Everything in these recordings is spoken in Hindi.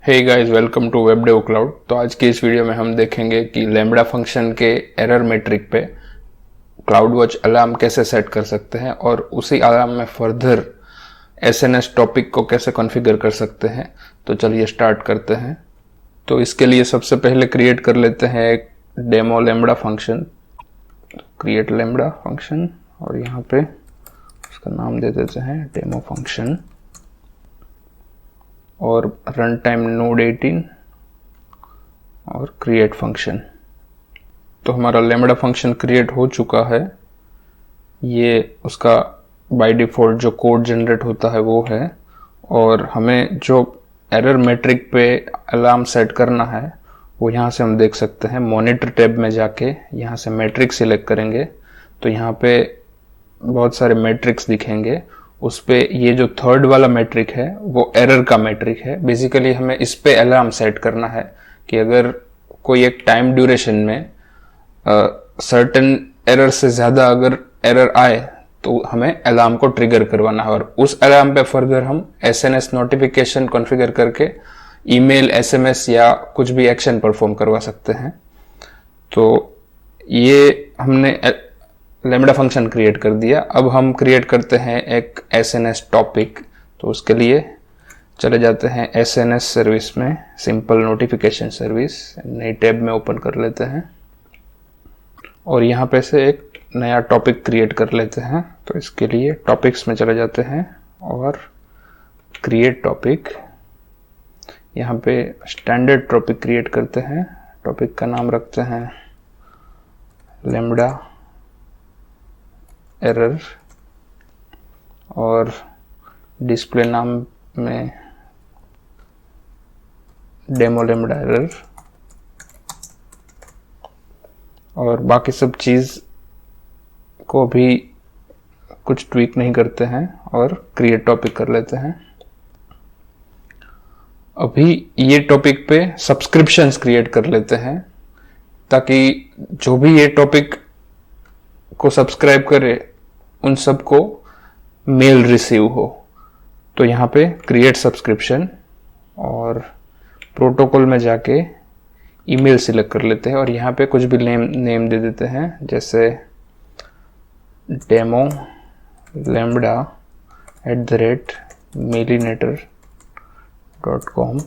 Hey guys, welcome to WebDev cloud. तो आज की इस वीडियो में हम देखेंगे कि लैम्बडा फंक्शन के एरर मैट्रिक पे क्लाउड वॉच अलार्म कैसे सेट कर सकते हैं और उसी अलार्म में फर्दर एसएनएस टॉपिक को कैसे कॉन्फ़िगर कर सकते हैं। तो चलिए स्टार्ट करते हैं। तो इसके लिए सबसे पहले क्रिएट कर लेते हैं एक demo lambda function. Create lambda function और यहाँ पे उसका नाम दे देते हैं डेमो फंक्शन और रन टाइम नोड 18 और क्रिएट फंक्शन। तो हमारा लैम्बडा फंक्शन क्रिएट हो चुका है। ये उसका बाय डिफ़ॉल्ट जो कोड जनरेट होता है वो है, और हमें जो एरर मैट्रिक पे अलार्म सेट करना है वो यहाँ से हम देख सकते हैं। मॉनिटर टैब में जाके यहाँ से मैट्रिक्स सिलेक्ट करेंगे तो यहाँ पे बहुत सारे मैट्रिक्स दिखेंगे। उस पे ये जो थर्ड वाला मैट्रिक है वो एरर का मैट्रिक है। बेसिकली हमें इस पे अलार्म सेट करना है कि अगर कोई एक टाइम ड्यूरेशन में सर्टेन एरर से ज़्यादा अगर एरर आए तो हमें अलार्म को ट्रिगर करवाना है, और उस अलार्म पे फर्दर हम एसएनएस नोटिफिकेशन कॉन्फ़िगर करके ईमेल, एसएमएस या कुछ भी एक्शन परफॉर्म करवा सकते हैं। तो ये हमने लैम्बडा फंक्शन क्रिएट कर दिया। अब हम क्रिएट करते हैं एक एसएनएस टॉपिक। तो उसके लिए चले जाते हैं एसएनएस सर्विस में, सिंपल नोटिफिकेशन सर्विस, नई टैब में ओपन कर लेते हैं और यहाँ पे से एक नया टॉपिक क्रिएट कर लेते हैं। तो इसके लिए टॉपिक्स में चले जाते हैं और क्रिएट टॉपिक, यहाँ पे स्टैंडर्ड टॉपिक क्रिएट करते हैं। टॉपिक का नाम रखते हैं लैम्बडा एरर और डिस्प्ले नाम में डेमो लैम्बडा एरर, और बाकी सब चीज़ को भी कुछ ट्वीक नहीं करते हैं और क्रिएट टॉपिक कर लेते हैं। अभी ये टॉपिक पे सब्सक्रिप्शंस क्रिएट कर लेते हैं ताकि जो भी ये टॉपिक को सब्सक्राइब करे उन सबको मेल रिसीव हो। तो यहाँ पे क्रिएट सब्सक्रिप्शन और प्रोटोकॉल में जाके ईमेल सिलेक्ट कर लेते हैं और यहाँ पे कुछ भी नेम दे देते हैं, जैसे डेमो लैम्बडा @mailinator.com।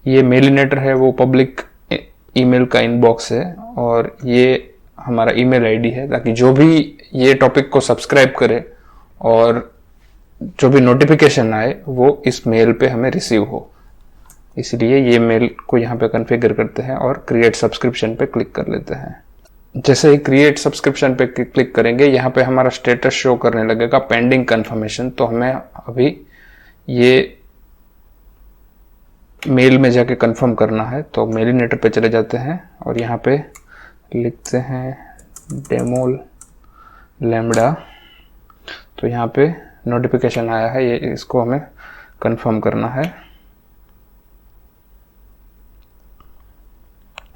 ये मेलिनेटर है वो पब्लिक ईमेल का इनबॉक्स है और ये हमारा ईमेल आईडी है, ताकि जो भी ये टॉपिक को सब्सक्राइब करे और जो भी नोटिफिकेशन आए वो इस मेल पे हमें रिसीव हो। इसलिए ये मेल को यहाँ पे कॉन्फ़िगर करते हैं और क्रिएट सब्सक्रिप्शन पे क्लिक कर लेते हैं। जैसे ही क्रिएट सब्सक्रिप्शन पे क्लिक करेंगे यहाँ पे हमारा स्टेटस शो करने लगेगा पेंडिंग कन्फर्मेशन। तो हमें अभी ये मेल में जाके कंफर्म करना है। तो मेलिनेटर पे चले जाते हैं और यहाँ पे लिखते हैं डेमो लैम्बडा। तो यहाँ पे नोटिफिकेशन आया है, ये इसको हमें कंफर्म करना है।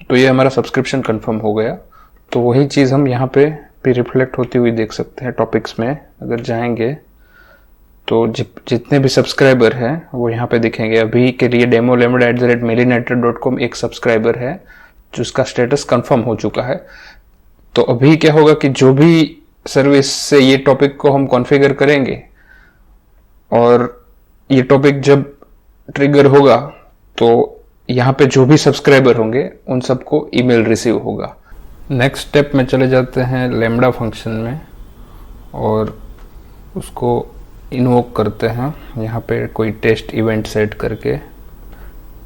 तो ये हमारा सब्सक्रिप्शन कंफर्म हो गया। तो वही चीज़ हम यहाँ पे भी रिफ्लेक्ट होती हुई देख सकते हैं। टॉपिक्स में अगर जाएंगे तो जितने भी सब्सक्राइबर हैं वो यहाँ पे दिखेंगे। अभी के लिए डेमो लैम्बडा @mailinator.com एक सब्सक्राइबर है जिसका स्टेटस कंफर्म हो चुका है। तो अभी क्या होगा कि जो भी सर्विस से ये टॉपिक को हम कॉन्फ़िगर करेंगे और ये टॉपिक जब ट्रिगर होगा तो यहाँ पे जो भी सब्सक्राइबर होंगे उन सबको ईमेल रिसीव होगा। नेक्स्ट स्टेप में चले जाते हैं लैम्बडा फंक्शन में और उसको इन्वोक करते हैं। यहाँ पे कोई टेस्ट इवेंट सेट करके,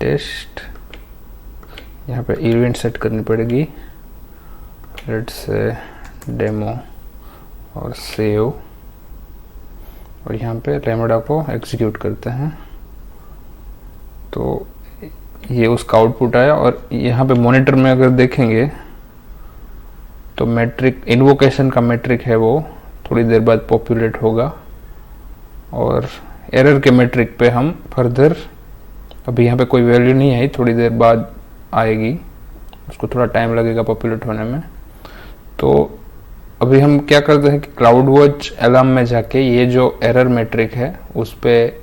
टेस्ट यहाँ पे इवेंट सेट करनी पड़ेगी, लेट्स से डेमो और सेव, और यहाँ पे लैम्बडा को एग्जीक्यूट करते हैं। तो ये उसका आउटपुट आया और यहाँ पे मॉनिटर में अगर देखेंगे तो मैट्रिक इन्वोकेशन का मैट्रिक है वो थोड़ी देर बाद पॉपुलेट होगा और एरर के मैट्रिक पे हम फर्दर, अभी यहाँ पे कोई वैल्यू नहीं आई, थोड़ी देर बाद आएगी, उसको थोड़ा टाइम लगेगा पॉपुलेट होने में। तो अभी हम क्या करते हैं कि क्लाउड वॉच अलार्म में जाके ये जो एरर मैट्रिक है उस पे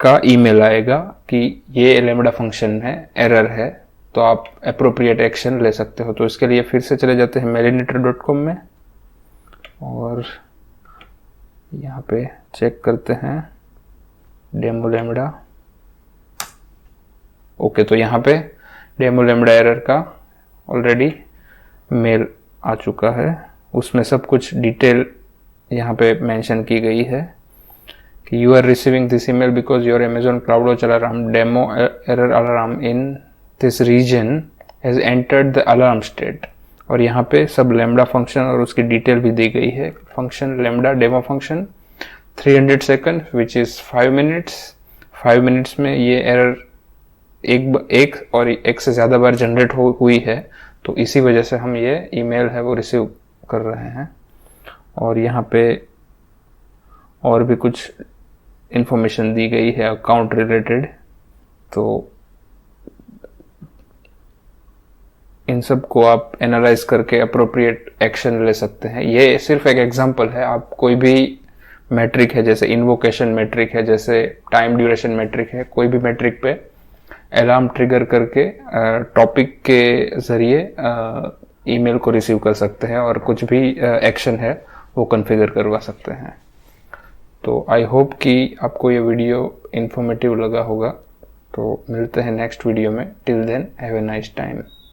का ईमेल आएगा कि ये लैम्बडा फंक्शन है, एरर है, तो आप अप्रोप्रिएट एक्शन ले सकते हो। तो इसके लिए फिर से चले जाते हैं melinator.com में और यहाँ पे चेक करते हैं डेमो लैम्बडा। ओके, तो यहाँ पे डेमो लैम्बडा एरर का ऑलरेडी मेल आ चुका है। उसमें सब कुछ डिटेल यहाँ पे मेंशन की गई है कि you are receiving this email because your Amazon CloudWatch alarm demo error alarm in this region has entered the alarm state. और यहाँ पे सब लैम्बडा फंक्शन और उसकी डिटेल भी दी गई है। Function lambda demo function 300 second which is 5 minutes. 5 minutes में ये एरर एक और एक से ज़्यादा बार जनरेट हुई है, तो इसी वजह से हम ये ईमेल है वो रिसीव कर रहे हैं। और यहाँ पे और भी कुछ इंफॉर्मेशन दी गई है अकाउंट रिलेटेड, तो इन सब को आप एनालाइज करके अप्रोप्रिएट एक्शन ले सकते हैं। ये सिर्फ एक एग्जांपल है। आप कोई भी मैट्रिक है, जैसे इन्वोकेशन मैट्रिक है, जैसे टाइम ड्यूरेशन मैट्रिक है, कोई भी मैट्रिक पे अलार्म ट्रिगर करके टॉपिक के जरिए ईमेल को रिसीव कर सकते हैं और कुछ भी एक्शन है वो कॉन्फ़िगर करवा सकते हैं। तो आई होप कि आपको ये वीडियो इन्फॉर्मेटिव लगा होगा। तो मिलते हैं नेक्स्ट वीडियो में। Till then have a nice time.